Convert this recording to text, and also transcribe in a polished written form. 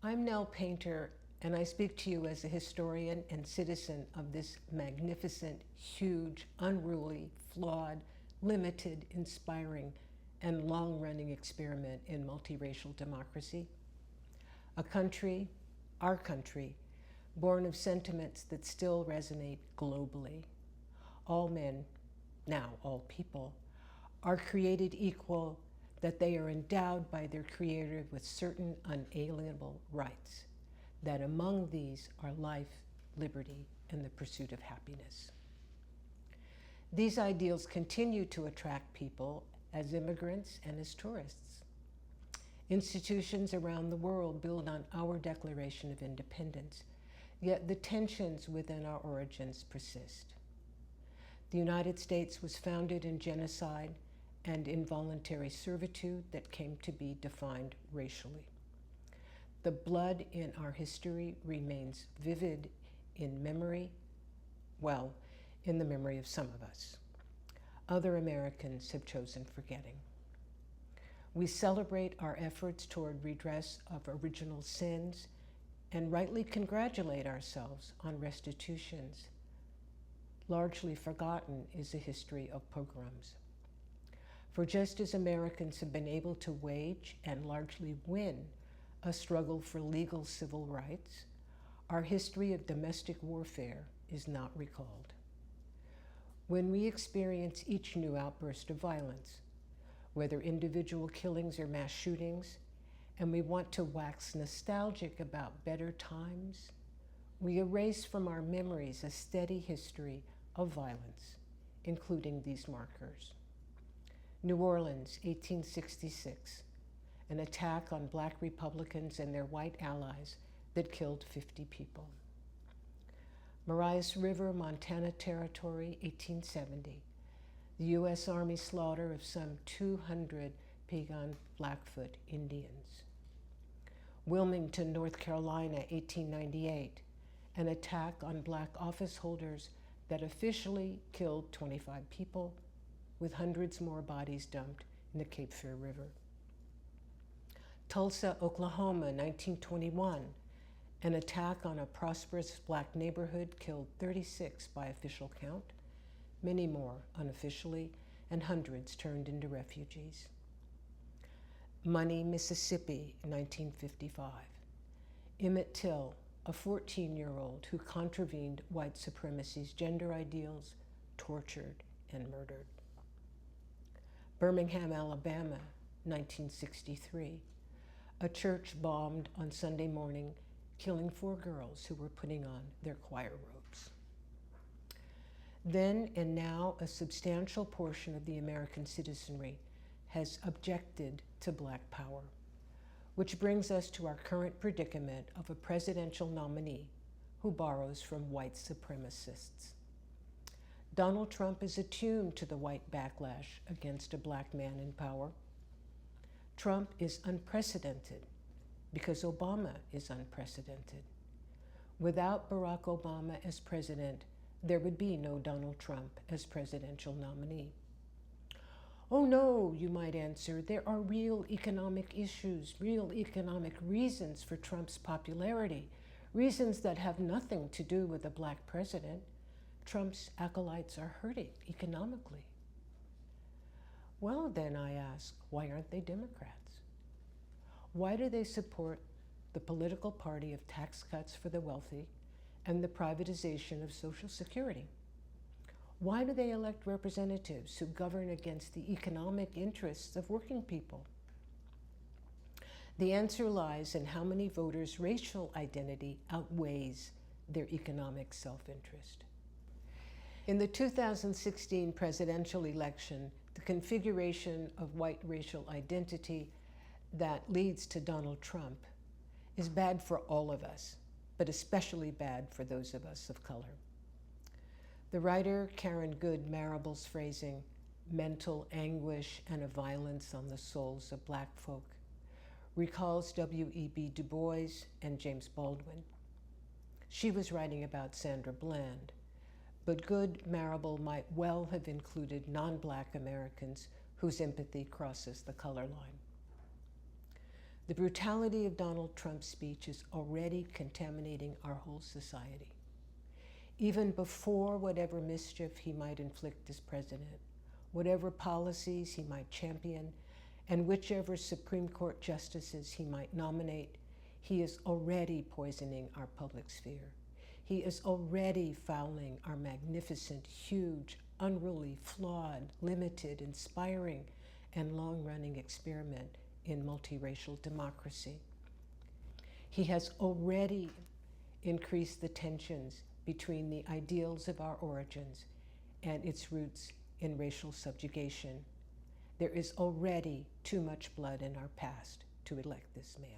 I'm Nell Painter, and I speak to you as a historian and citizen of this magnificent, huge, unruly, flawed, limited, inspiring, and long-running experiment in multiracial democracy. A country, our country, born of sentiments that still resonate globally. All men, now all people, are created equal, that they are endowed by their Creator with certain unalienable rights, that among these are life, liberty, and the pursuit of happiness. These ideals continue to attract people as immigrants and as tourists. Institutions around the world build on our Declaration of Independence, yet the tensions within our origins persist. The United States was founded in genocide and involuntary servitude that came to be defined racially. The blood in our history remains vivid in memory, well, in the memory of some of us. Other Americans have chosen forgetting. We celebrate our efforts toward redress of original sins and rightly congratulate ourselves on restitutions. Largely forgotten is the history of pogroms. For just as Americans have been able to wage and largely win a struggle for legal civil rights, our history of domestic warfare is not recalled. When we experience each new outburst of violence, whether individual killings or mass shootings, and we want to wax nostalgic about better times, we erase from our memories a steady history of violence, including these markers. New Orleans, 1866, an attack on Black Republicans and their white allies that killed 50 people. Marias River, Montana Territory, 1870, the U.S. Army slaughter of some 200 Piegan Blackfoot Indians. Wilmington, North Carolina, 1898, an attack on Black office holders that officially killed 25 people, with hundreds more bodies dumped in the Cape Fear River. Tulsa, Oklahoma, 1921, an attack on a prosperous Black neighborhood killed 36 by official count, many more unofficially, and hundreds turned into refugees. Money, Mississippi, 1955. Emmett Till, a 14-year-old who contravened white supremacy's gender ideals, tortured and murdered. Birmingham, Alabama, 1963. A church bombed on Sunday morning, killing 4 girls who were putting on their choir robes. Then and now, a substantial portion of the American citizenry has objected to Black power, which brings us to our current predicament of a presidential nominee who borrows from white supremacists. Donald Trump is attuned to the white backlash against a Black man in power. Trump is unprecedented because Obama is unprecedented. Without Barack Obama as president, there would be no Donald Trump as presidential nominee. Oh no, you might answer, there are real economic issues, real economic reasons for Trump's popularity, reasons that have nothing to do with a Black president. Trump's acolytes are hurting economically. Well, then I ask, why aren't they Democrats? Why do they support the political party of tax cuts for the wealthy and the privatization of Social Security? Why do they elect representatives who govern against the economic interests of working people? The answer lies in how many voters' racial identity outweighs their economic self-interest. In the 2016 presidential election, the configuration of white racial identity that leads to Donald Trump is bad for all of us, but especially bad for those of us of color. The writer Karen Good Marable's phrasing, mental anguish and a violence on the souls of Black folk, recalls W.E.B. Du Bois and James Baldwin. She was writing about Sandra Bland, but Good Marable might well have included non-Black Americans whose empathy crosses the color line. The brutality of Donald Trump's speech is already contaminating our whole society. Even before whatever mischief he might inflict as president, whatever policies he might champion, and whichever Supreme Court justices he might nominate, he is already poisoning our public sphere. He is already fouling our magnificent, huge, unruly, flawed, limited, inspiring, and long-running experiment in multiracial democracy. He has already increased the tensions between the ideals of our origins and its roots in racial subjugation. There is already too much blood in our past to elect this man.